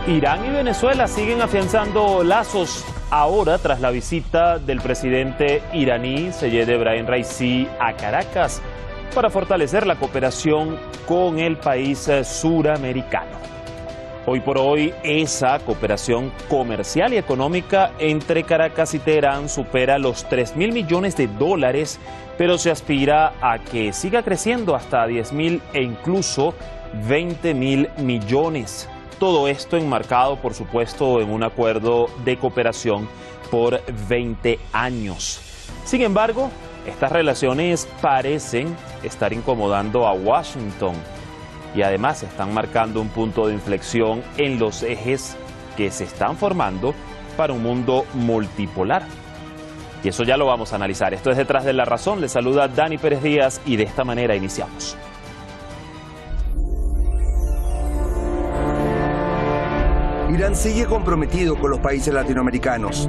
Irán y Venezuela siguen afianzando lazos ahora tras la visita del presidente iraní Seyed Ebrahim Raisi a Caracas para fortalecer la cooperación con el país suramericano. Hoy por hoy, esa cooperación comercial y económica entre Caracas y Teherán supera los 3.000 millones de dólares, pero se aspira a que siga creciendo hasta 10.000 e incluso 20.000 millones. Todo esto enmarcado, por supuesto, en un acuerdo de cooperación por 20 años. Sin embargo, estas relaciones parecen estar incomodando a Washington y además están marcando un punto de inflexión en los ejes que se están formando para un mundo multipolar. Y eso ya lo vamos a analizar. Esto es Detrás de la Razón. Les saluda Dani Pérez Díaz y de esta manera iniciamos. Irán sigue comprometido con los países latinoamericanos.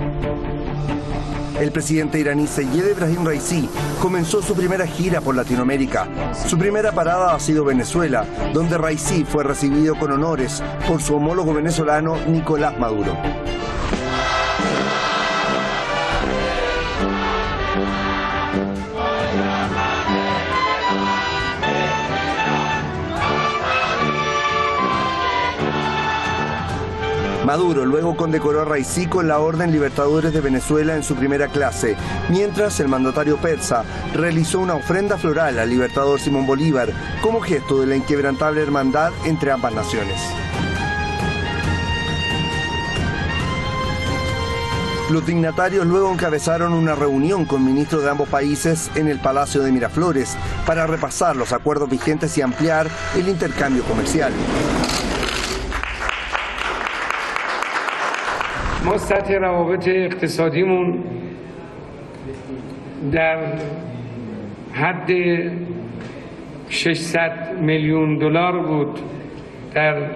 El presidente iraní Seyed Ebrahim Raisi comenzó su primera gira por Latinoamérica. Su primera parada ha sido Venezuela, donde Raisi fue recibido con honores por su homólogo venezolano Nicolás Maduro. Maduro luego condecoró a Raisi con la Orden Libertadores de Venezuela en su primera clase, mientras el mandatario persa realizó una ofrenda floral al libertador Simón Bolívar como gesto de la inquebrantable hermandad entre ambas naciones. Los dignatarios luego encabezaron una reunión con ministros de ambos países en el Palacio de Miraflores para repasar los acuerdos vigentes y ampliar el intercambio comercial. ما سطح روابط اقتصادیمون در حد 600 میلیون دلار بود در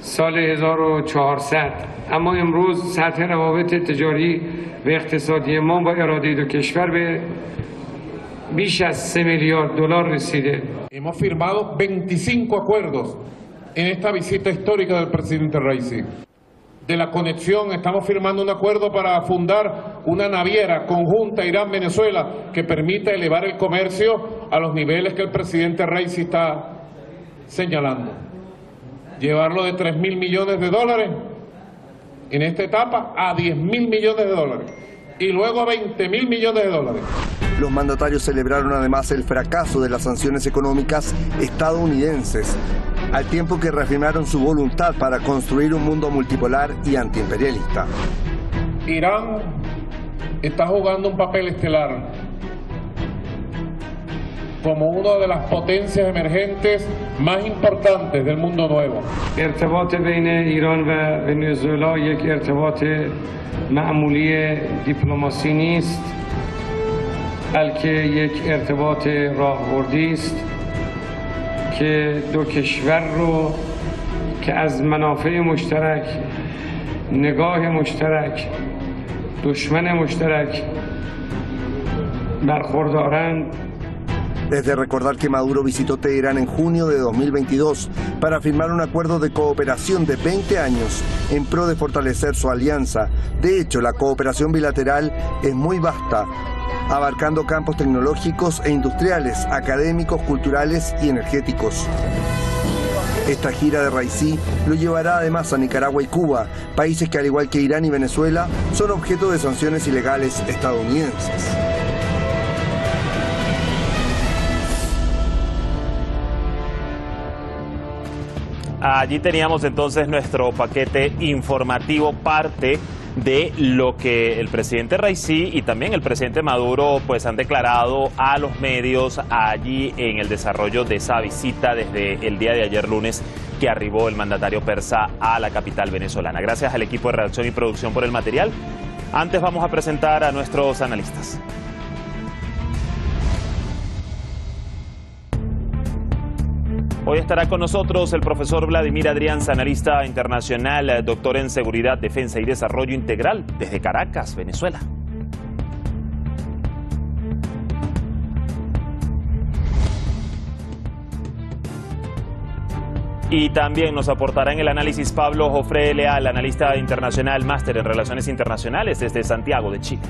سال 1400 اما امروز سطح روابط تجاری و اقتصادی ما با اراده دو کشور به بیش از 3 میلیارد دلار رسیده. Hemos firmado 25 acuerdos en esta visita histórica del presidente Raisi. De la conexión, estamos firmando un acuerdo para fundar una naviera conjunta Irán-Venezuela que permita elevar el comercio a los niveles que el presidente Raisi está señalando. Llevarlo de 3.000 millones de dólares en esta etapa a 10.000 millones de dólares y luego a 20.000 millones de dólares. Los mandatarios celebraron además el fracaso de las sanciones económicas estadounidenses, al tiempo que reafirmaron su voluntad para construir un mundo multipolar y antiimperialista. Irán está jugando un papel estelar como una de las potencias emergentes más importantes del mundo nuevo. ارتباط بین ایران و ونزوئلا یک ارتباط معمولی دیپلماسی نیست، بلکه یک ارتباط راهبردی است که دو کشور رو که از منافع مشترک، نگاه مشترک، دشمن مشترک برخوردارند. Es de recordar que Maduro visitó Teherán en junio de 2022 para firmar un acuerdo de cooperación de 20 años en pro de fortalecer su alianza. De hecho, la cooperación bilateral es muy vasta, abarcando campos tecnológicos e industriales, académicos, culturales y energéticos. Esta gira de Raisi lo llevará además a Nicaragua y Cuba, países que al igual que Irán y Venezuela son objeto de sanciones ilegales estadounidenses. Allí teníamos entonces nuestro paquete informativo, parte de lo que el presidente Raisi y también el presidente Maduro pues han declarado a los medios allí en el desarrollo de esa visita desde el día de ayer lunes que arribó el mandatario persa a la capital venezolana. Gracias al equipo de redacción y producción por el material. Antes vamos a presentar a nuestros analistas. Hoy estará con nosotros el profesor Vladimir Adrianza, analista internacional, doctor en Seguridad, Defensa y Desarrollo Integral, desde Caracas, Venezuela. Y también nos aportará en el análisis Pablo Jofre Leal, analista internacional, máster en Relaciones Internacionales desde Santiago de Chile.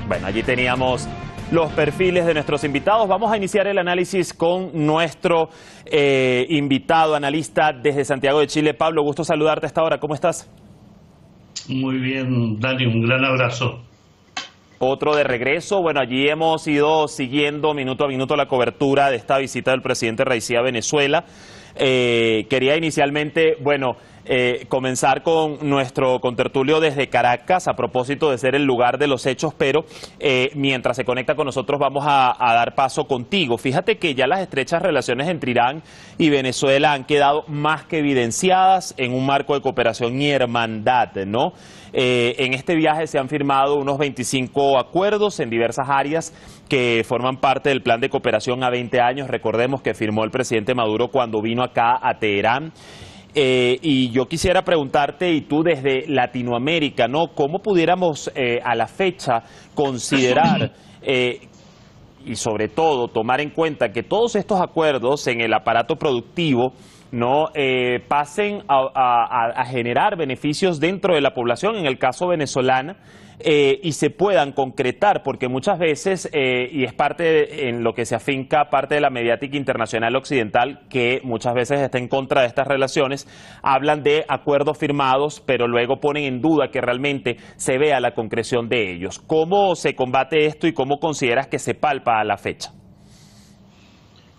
Bueno, allí teníamos los perfiles de nuestros invitados. Vamos a iniciar el análisis con nuestro invitado, analista desde Santiago de Chile. Pablo, gusto saludarte a esta hora. ¿Cómo estás? Muy bien, Dani, un gran abrazo. Otro de regreso. Bueno, allí hemos ido siguiendo minuto a minuto la cobertura de esta visita del presidente Raisi a Venezuela. Quería inicialmente, comenzar con nuestro contertulio desde Caracas a propósito de ser el lugar de los hechos, pero mientras se conecta con nosotros vamos a dar paso contigo. Fíjate que ya las estrechas relaciones entre Irán y Venezuela han quedado más que evidenciadas en un marco de cooperación y hermandad, ¿no? En este viaje se han firmado unos 25 acuerdos en diversas áreas que forman parte del plan de cooperación a 20 años. Recordemos que firmó el presidente Maduro cuando vino acá a Teherán. Y yo quisiera preguntarte, y tú desde Latinoamérica, ¿no? ¿Cómo pudiéramos a la fecha considerar y sobre todo tomar en cuenta que todos estos acuerdos en el aparato productivo no pasen a generar beneficios dentro de la población, en el caso venezolana, y se puedan concretar, porque muchas veces, y es parte en lo que se afinca parte de la mediática internacional occidental, que muchas veces está en contra de estas relaciones, hablan de acuerdos firmados, pero luego ponen en duda que realmente se vea la concreción de ellos. ¿Cómo se combate esto y cómo consideras que se palpa a la fecha?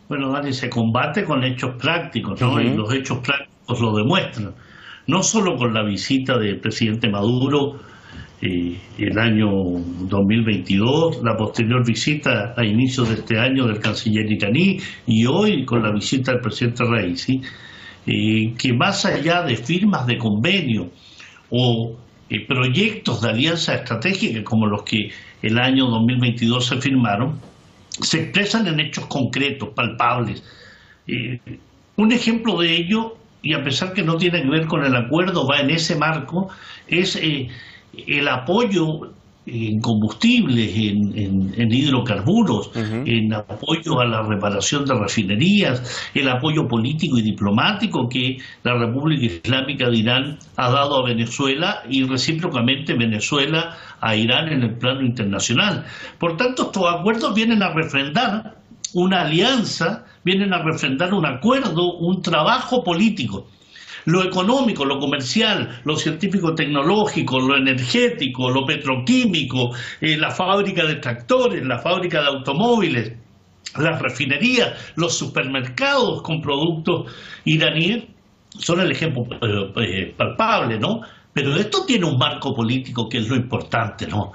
Bueno, Dani, se combate con hechos prácticos, ¿no? Y los hechos prácticos lo demuestran. No solo con la visita del presidente Maduro el año 2022, la posterior visita a inicios de este año del canciller iraní y hoy con la visita del presidente Raisi, que más allá de firmas de convenio o proyectos de alianza estratégica como los que el año 2022 se firmaron, se expresan en hechos concretos, palpables. Un ejemplo de ello, y a pesar que no tiene que ver con el acuerdo, va en ese marco, es el apoyo en combustibles, en hidrocarburos, en apoyo a la reparación de refinerías, el apoyo político y diplomático que la República Islámica de Irán ha dado a Venezuela y recíprocamente Venezuela a Irán en el plano internacional. Por tanto, estos acuerdos vienen a refrendar una alianza, vienen a refrendar un acuerdo, un trabajo político. Lo económico, lo comercial, lo científico-tecnológico, lo energético, lo petroquímico, la fábrica de tractores, la fábrica de automóviles, las refinerías, los supermercados con productos iraníes, son el ejemplo palpable, ¿no? Pero esto tiene un marco político que es lo importante, ¿no?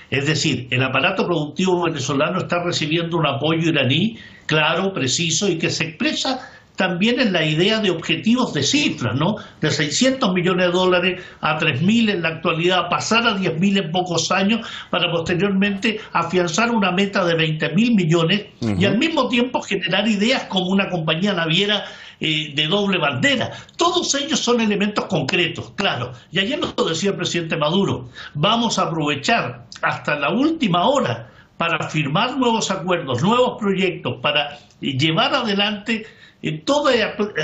Es decir, el aparato productivo venezolano está recibiendo un apoyo iraní claro, preciso y que se expresa también en la idea de objetivos de cifras, ¿no? De 600 millones de dólares a 3.000 en la actualidad, pasar a 10.000 en pocos años para posteriormente afianzar una meta de 20.000 millones y al mismo tiempo generar ideas como una compañía naviera de doble bandera. Todos ellos son elementos concretos, claro. Y ayer lo decía el presidente Maduro, vamos a aprovechar hasta la última hora para firmar nuevos acuerdos, nuevos proyectos, para llevar adelante toda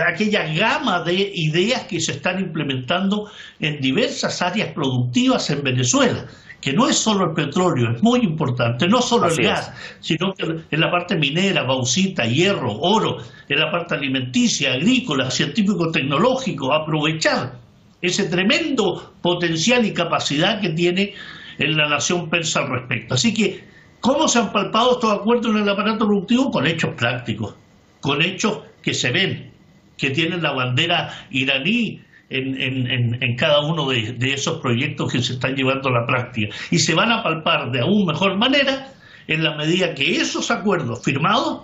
aquella gama de ideas que se están implementando en diversas áreas productivas en Venezuela, que no es solo el petróleo, es muy importante, no solo el gas, sino que en la parte minera, bauxita, hierro, oro, en la parte alimenticia, agrícola, científico-tecnológico, aprovechar ese tremendo potencial y capacidad que tiene en la nación persa al respecto. Así que, ¿cómo se han palpado estos acuerdos en el aparato productivo? Con hechos prácticos, con hechos que se ven, que tienen la bandera iraní en cada uno de esos proyectos que se están llevando a la práctica. Y se van a palpar de aún mejor manera en la medida que esos acuerdos firmados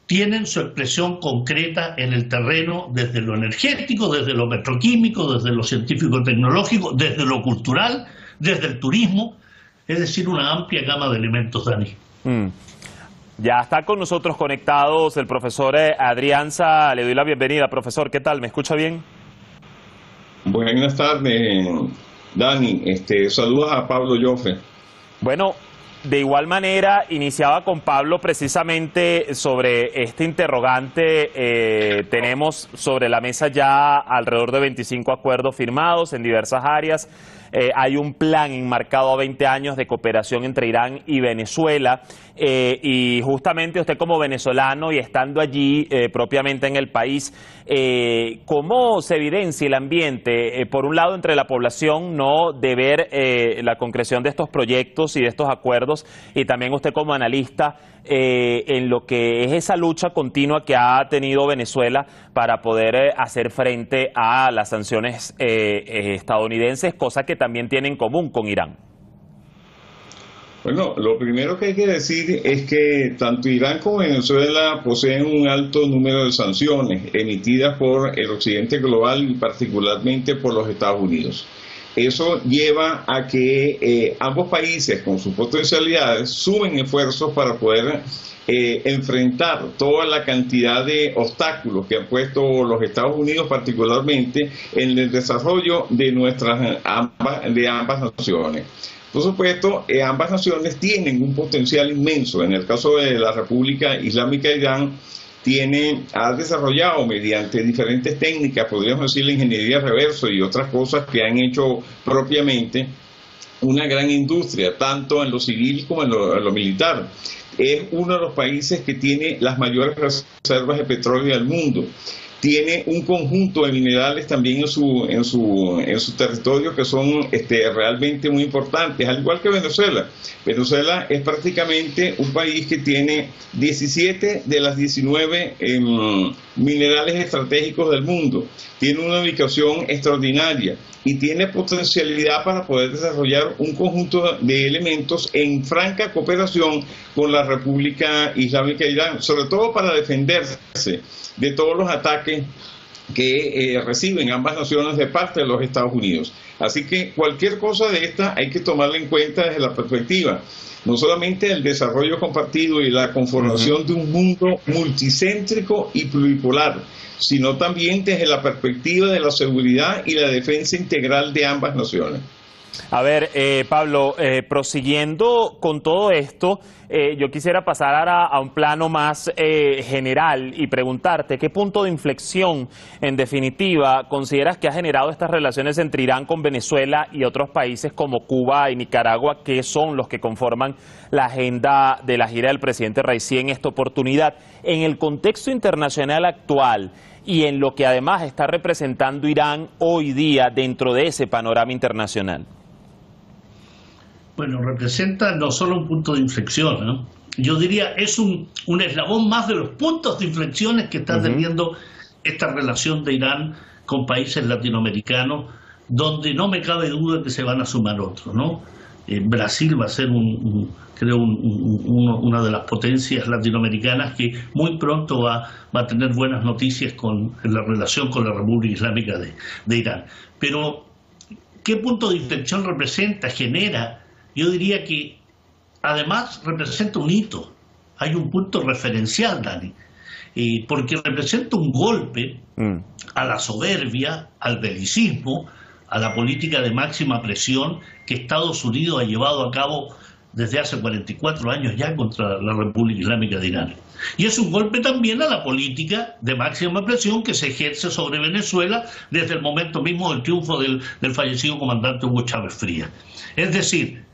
tienen su expresión concreta en el terreno, desde lo energético, desde lo petroquímico, desde lo científico-tecnológico, desde lo cultural, desde el turismo, es decir, una amplia gama de elementos, Dani. Ya está con nosotros conectados el profesor Adrianza. Le doy la bienvenida, profesor. ¿Qué tal? ¿Me escucha bien? Buenas tardes, Dani. Saludos a Pablo Jofre. Bueno, de igual manera, iniciaba con Pablo precisamente sobre este interrogante. Tenemos sobre la mesa ya alrededor de 25 acuerdos firmados en diversas áreas. Hay un plan enmarcado a 20 años de cooperación entre Irán y Venezuela. Y justamente usted como venezolano y estando allí propiamente en el país, ¿cómo se evidencia el ambiente, por un lado, entre la población, no, de ver la concreción de estos proyectos y de estos acuerdos, y también usted como analista en lo que es esa lucha continua que ha tenido Venezuela para poder hacer frente a las sanciones estadounidenses, cosa que también tiene en común con Irán? Bueno, lo primero que hay que decir es que tanto Irán como Venezuela poseen un alto número de sanciones emitidas por el occidente global y particularmente por los Estados Unidos. Eso lleva a que ambos países, con sus potencialidades, sumen esfuerzos para poder enfrentar toda la cantidad de obstáculos que han puesto los Estados Unidos, particularmente en el desarrollo de ambas naciones. Por supuesto, ambas naciones tienen un potencial inmenso. En el caso de la República Islámica de Irán, ha desarrollado mediante diferentes técnicas, podríamos decir la ingeniería reverso y otras cosas que han hecho propiamente, una gran industria, tanto en lo civil como en lo militar. Es uno de los países que tiene las mayores reservas de petróleo del mundo. Tiene un conjunto de minerales también en su territorio que son realmente muy importantes, al igual que Venezuela. Venezuela es prácticamente un país que tiene 17 de las 19 minerales estratégicos del mundo. Tiene una ubicación extraordinaria y tiene potencialidad para poder desarrollar un conjunto de elementos en franca cooperación con la República Islámica de Irán, sobre todo para defenderse de todos los ataques que reciben ambas naciones de parte de los Estados Unidos. Así que cualquier cosa de esta hay que tomarla en cuenta desde la perspectiva no solamente del desarrollo compartido y la conformación de un mundo multicéntrico y pluripolar, sino también desde la perspectiva de la seguridad y la defensa integral de ambas naciones. A ver, Pablo, prosiguiendo con todo esto, yo quisiera pasar ahora a un plano más general y preguntarte qué punto de inflexión, en definitiva, consideras que ha generado estas relaciones entre Irán con Venezuela y otros países como Cuba y Nicaragua, que son los que conforman la agenda de la gira del presidente Raisi en esta oportunidad, en el contexto internacional actual y en lo que además está representando Irán hoy día dentro de ese panorama internacional. Bueno, representa no solo un punto de inflexión, ¿no? Yo diría es un eslabón más de los puntos de inflexiones que está teniendo esta relación de Irán con países latinoamericanos, donde no me cabe duda que se van a sumar otros, ¿no? Brasil va a ser una de las potencias latinoamericanas que muy pronto va a tener buenas noticias en la relación con la República Islámica de Irán. Pero, ¿qué punto de inflexión representa, genera? Yo diría que además representa un hito, hay un punto referencial, Dani, porque representa un golpe a la soberbia, al belicismo, a la política de máxima presión que Estados Unidos ha llevado a cabo desde hace 44 años ya contra la República Islámica de Irán. Y es un golpe también a la política de máxima presión que se ejerce sobre Venezuela desde el momento mismo del triunfo del fallecido comandante Hugo Chávez Frías. Es decir,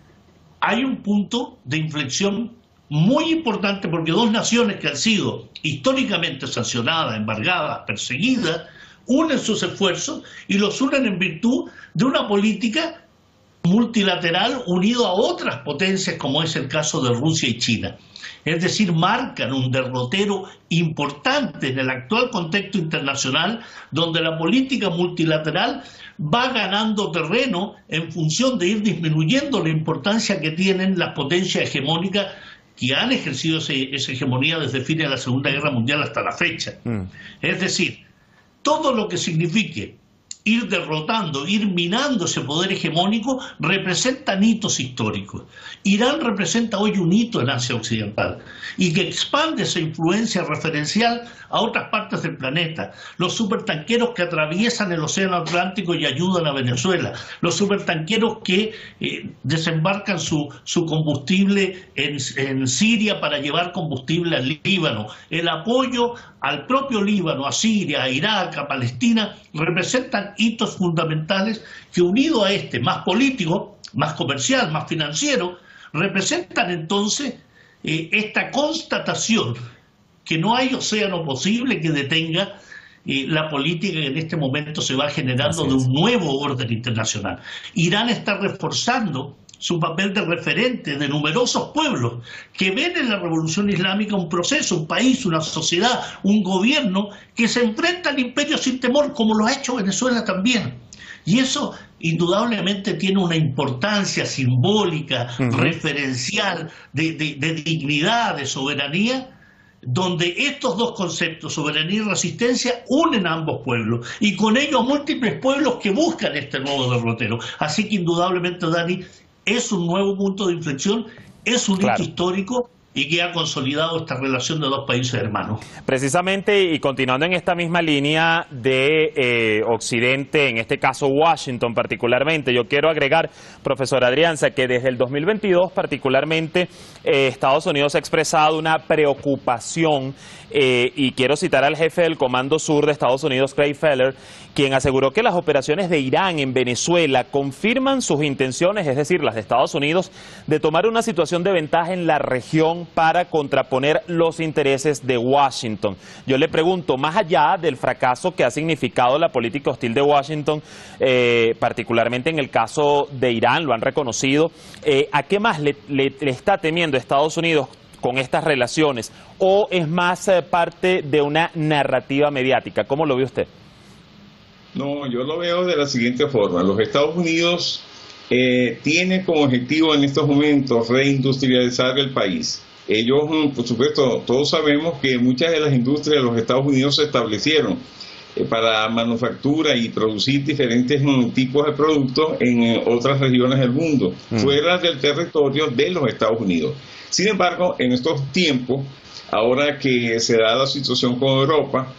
hay un punto de inflexión muy importante porque dos naciones que han sido históricamente sancionadas, embargadas, perseguidas, unen sus esfuerzos y los unen en virtud de una política multilateral unido a otras potencias como es el caso de Rusia y China. Es decir, marcan un derrotero importante en el actual contexto internacional donde la política multilateral va ganando terreno en función de ir disminuyendo la importancia que tienen las potencias hegemónicas que han ejercido esa hegemonía desde el fin de la Segunda Guerra Mundial hasta la fecha. Es decir, todo lo que signifique ir derrotando, ir minando ese poder hegemónico, representan hitos históricos. Irán representa hoy un hito en Asia Occidental y que expande esa influencia referencial a otras partes del planeta. Los supertanqueros que atraviesan el Océano Atlántico y ayudan a Venezuela, los supertanqueros que desembarcan su combustible en Siria para llevar combustible al Líbano, el apoyo al propio Líbano, a Siria, a Irak, a Palestina, representan hitos fundamentales que, unido a este más político, más comercial, más financiero, representan entonces esta constatación que no hay océano posible que detenga la política que en este momento se va generando de un nuevo orden internacional. Irán está reforzando su papel de referente de numerosos pueblos que ven en la revolución islámica un proceso, un país, una sociedad, un gobierno que se enfrenta al imperio sin temor, como lo ha hecho Venezuela también. Y eso indudablemente tiene una importancia simbólica, referencial, de dignidad, de soberanía, donde estos dos conceptos, soberanía y resistencia, unen a ambos pueblos y con ello a múltiples pueblos que buscan este nuevo derrotero. Así que indudablemente, Dani, es un nuevo punto de inflexión, es un hito histórico y que ha consolidado esta relación de dos países hermanos. Precisamente, y continuando en esta misma línea de Occidente, en este caso Washington particularmente, yo quiero agregar, profesor Adrianza, que desde el 2022 particularmente Estados Unidos ha expresado una preocupación, y quiero citar al jefe del Comando Sur de Estados Unidos, Craig Feller, quien aseguró que las operaciones de Irán en Venezuela confirman sus intenciones, es decir, las de Estados Unidos, de tomar una situación de ventaja en la región para contraponer los intereses de Washington. Yo le pregunto, más allá del fracaso que ha significado la política hostil de Washington, particularmente en el caso de Irán, lo han reconocido, ¿a qué más le está temiendo Estados Unidos con estas relaciones? ¿O es más parte de una narrativa mediática? ¿Cómo lo ve usted? No, yo lo veo de la siguiente forma. Los Estados Unidos tienen como objetivo en estos momentos reindustrializar el país. Ellos, por supuesto, todos sabemos que muchas de las industrias de los Estados Unidos se establecieron para manufactura y producir diferentes tipos de productos en otras regiones del mundo, fuera del territorio de los Estados Unidos. Sin embargo, en estos tiempos, ahora que se da la situación con Europa,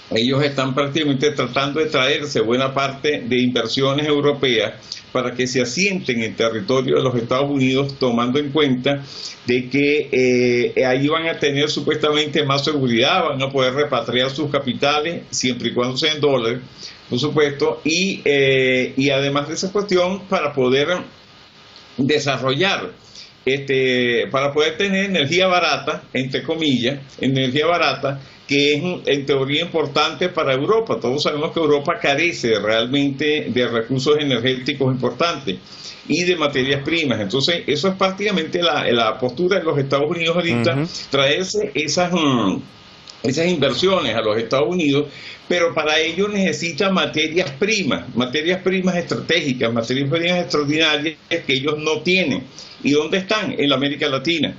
ellos están prácticamente tratando de traerse buena parte de inversiones europeas para que se asienten en territorio de los Estados Unidos, tomando en cuenta de que ahí van a tener supuestamente más seguridad, van a poder repatriar sus capitales, siempre y cuando sean dólares, por supuesto, y además de esa cuestión, para poder desarrollar, para poder tener energía barata, entre comillas, energía barata, que es en teoría importante para Europa. Todos sabemos que Europa carece realmente de recursos energéticos importantes y de materias primas. Entonces, eso es prácticamente la postura de los Estados Unidos ahorita, traerse esas inversiones a los Estados Unidos, pero para ello necesitan materias primas estratégicas, materias primas extraordinarias que ellos no tienen. ¿Y dónde están? En la América Latina.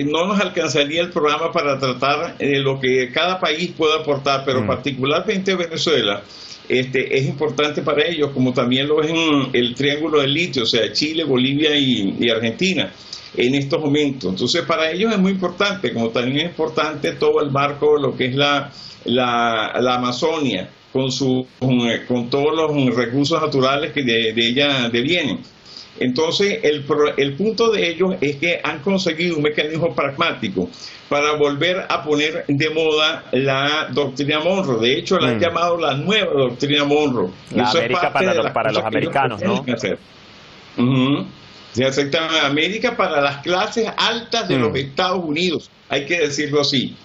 No nos alcanzaría el programa para tratar lo que cada país puede aportar, pero particularmente Venezuela es importante para ellos, como también lo es en el Triángulo del Litio, o sea, Chile, Bolivia y Argentina en estos momentos. Entonces, para ellos es muy importante, como también es importante todo el marco, lo que es la Amazonia, con todos los recursos naturales que de ella devienen. Entonces, el punto de ellos es que han conseguido un mecanismo pragmático para volver a poner de moda la doctrina Monroe. De hecho, la han llamado la nueva doctrina Monroe. La América para los americanos, ¿no? Se acepta América para las clases altas de los Estados Unidos, hay que decirlo así.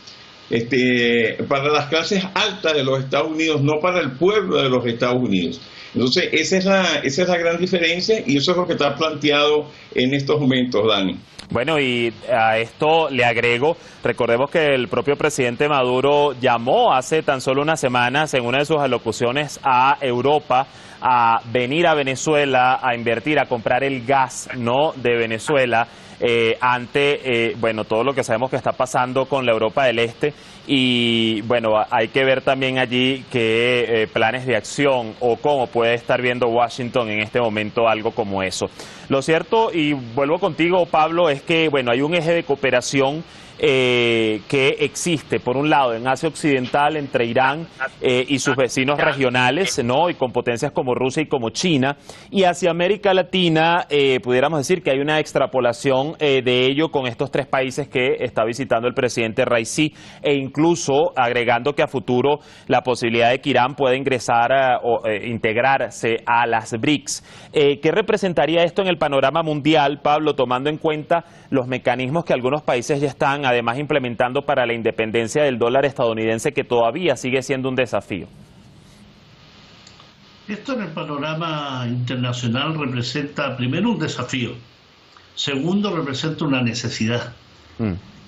Para las clases altas de los Estados Unidos, no para el pueblo de los Estados Unidos. Entonces, esa es la gran diferencia y eso es lo que está planteado en estos momentos, Dani. Bueno, y a esto le agrego, recordemos que el propio presidente Maduro llamó hace tan solo unas semanas en una de sus alocuciones a Europa a venir a Venezuela a invertir, a comprar el gas, ¿no?, de Venezuela. ante bueno, todo lo que sabemos que está pasando con la Europa del Este. Y bueno, hay que ver también allí qué planes de acción o cómo puede estar viendo Washington en este momento algo como eso. Lo cierto, y vuelvo contigo, Pablo, es que bueno, hay un eje de cooperación que existe, por un lado, en Asia Occidental entre Irán y sus vecinos regionales, ¿no? Y con potencias como Rusia y como China, y hacia América Latina, pudiéramos decir que hay una extrapolación de ello con estos tres países que está visitando el presidente Raisi, e incluso agregando que a futuro la posibilidad de que Irán pueda ingresar o integrarse a las BRICS. ¿Qué representaría esto en el panorama mundial, Pablo, tomando en cuenta los mecanismos que algunos países ya están además implementando para la independencia del dólar estadounidense, que todavía sigue siendo un desafío? Esto en el panorama internacional representa primero un desafío, segundo representa una necesidad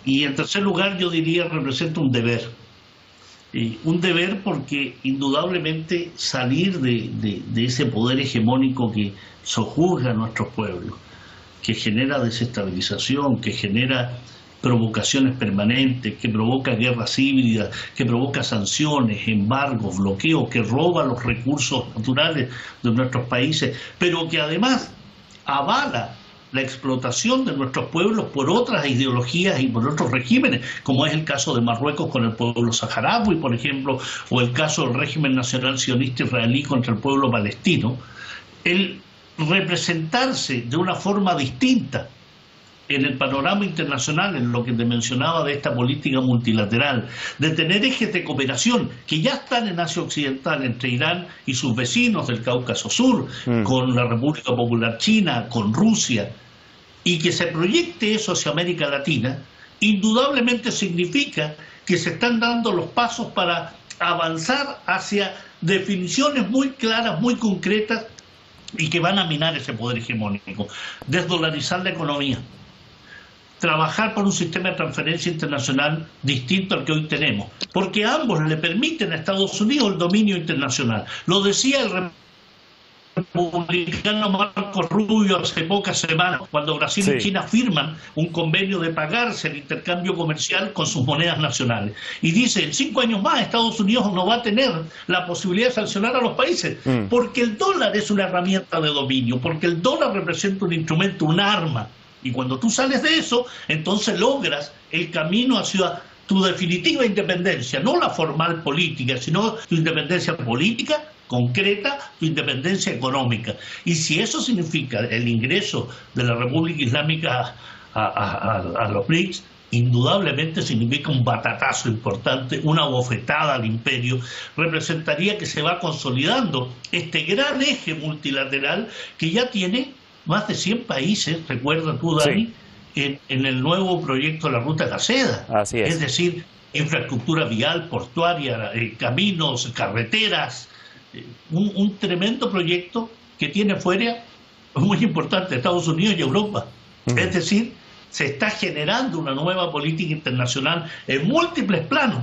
y en tercer lugar yo diría representa un deber. Un deber porque indudablemente salir de ese poder hegemónico que sojuzga a nuestros pueblos, que genera desestabilización, que genera provocaciones permanentes, que provoca guerras híbridas, que provoca sanciones, embargos, bloqueos, que roba los recursos naturales de nuestros países, pero que además avala la explotación de nuestros pueblos por otras ideologías y por otros regímenes, como es el caso de Marruecos con el pueblo saharaui, por ejemplo, o el caso del régimen nacional sionista israelí contra el pueblo palestino. El representarse de una forma distinta en el panorama internacional, en lo que te mencionaba de esta política multilateral, de tener ejes de cooperación que ya están en Asia Occidental entre Irán y sus vecinos del Cáucaso Sur, con la República Popular China, con Rusia, y que se proyecte eso hacia América Latina, indudablemente significa que se están dando los pasos para avanzar hacia definiciones muy claras, muy concretas, y que van a minar ese poder hegemónico. Desdolarizar la economía, trabajar por un sistema de transferencia internacional distinto al que hoy tenemos, porque ambos le permiten a Estados Unidos el dominio internacional. Lo decía el republicano Marco Rubio hace pocas semanas, cuando Brasil y China firman un convenio de pagarse el intercambio comercial con sus monedas nacionales. Y dice, en 5 años más Estados Unidos no va a tener la posibilidad de sancionar a los países, porque el dólar es una herramienta de dominio, porque el dólar representa un instrumento, un arma. Y cuando tú sales de eso, entonces logras el camino hacia tu definitiva independencia, no la formal política, sino tu independencia política concreta, tu independencia económica. Y si eso significa el ingreso de la República Islámica a los BRICS, indudablemente significa un batatazo importante, una bofetada al imperio. Representaría que se va consolidando este gran eje multilateral que ya tiene más de 100 países, recuerda tú, Dani, en el nuevo proyecto de la Ruta de la Seda. Así es. Es decir, infraestructura vial, portuaria, caminos, carreteras, un tremendo proyecto que tiene fuera, muy importante, Estados Unidos y Europa. Es decir, se está generando una nueva política internacional en múltiples planos,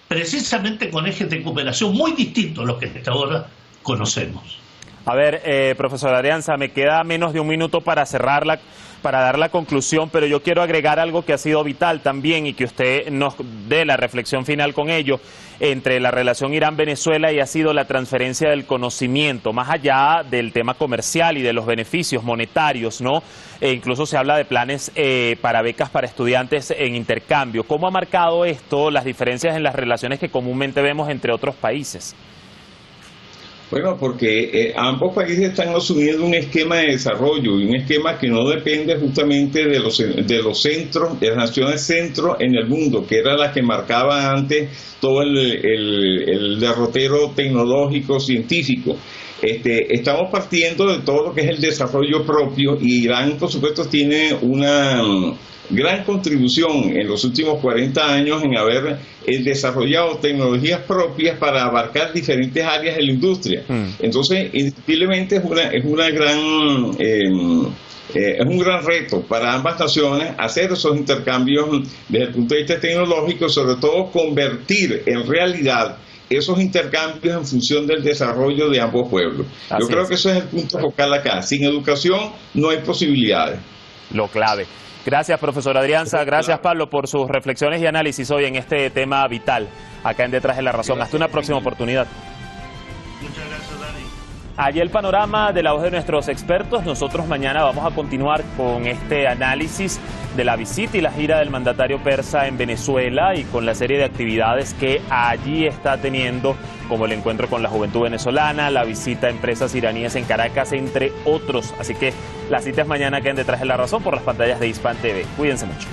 precisamente con ejes de cooperación muy distintos a los que hasta ahora conocemos. A ver, profesor Arianza, me queda menos de un minuto para cerrarla, para dar la conclusión, pero yo quiero agregar algo que ha sido vital también y que usted nos dé la reflexión final con ello, entre la relación Irán-Venezuela, y ha sido la transferencia del conocimiento, más allá del tema comercial y de los beneficios monetarios, ¿no? Incluso se habla de planes para becas para estudiantes en intercambio. ¿Cómo ha marcado esto las diferencias en las relaciones que comúnmente vemos entre otros países? Bueno, porque ambos países están asumiendo un esquema de desarrollo y un esquema que no depende justamente de los centros, de las naciones centro en el mundo, que era la que marcaba antes todo el derrotero tecnológico, científico. Estamos partiendo de todo lo que es el desarrollo propio, y Irán, por supuesto, tiene una gran contribución en los últimos 40 años en haber desarrollado tecnologías propias para abarcar diferentes áreas de la industria. Entonces, indiscutiblemente es un gran reto para ambas naciones hacer esos intercambios desde el punto de vista tecnológico, sobre todo convertir en realidad esos intercambios en función del desarrollo de ambos pueblos. Yo creo que eso es el punto focal acá. Sin educación no hay posibilidades. lo clave. Gracias, profesor Adrianza. Gracias, Pablo, por sus reflexiones y análisis hoy en este tema vital acá en Detrás de la Razón. Hasta una próxima oportunidad. Muchas gracias, Dani. Allí el panorama de la voz de nuestros expertos. Nosotros mañana vamos a continuar con este análisis de la visita y la gira del mandatario persa en Venezuela y con la serie de actividades que allí está teniendo, como el encuentro con la juventud venezolana, la visita a empresas iraníes en Caracas, entre otros. Así que la cita es mañana acá en Detrás de la Razón por las pantallas de Hispan TV. Cuídense mucho.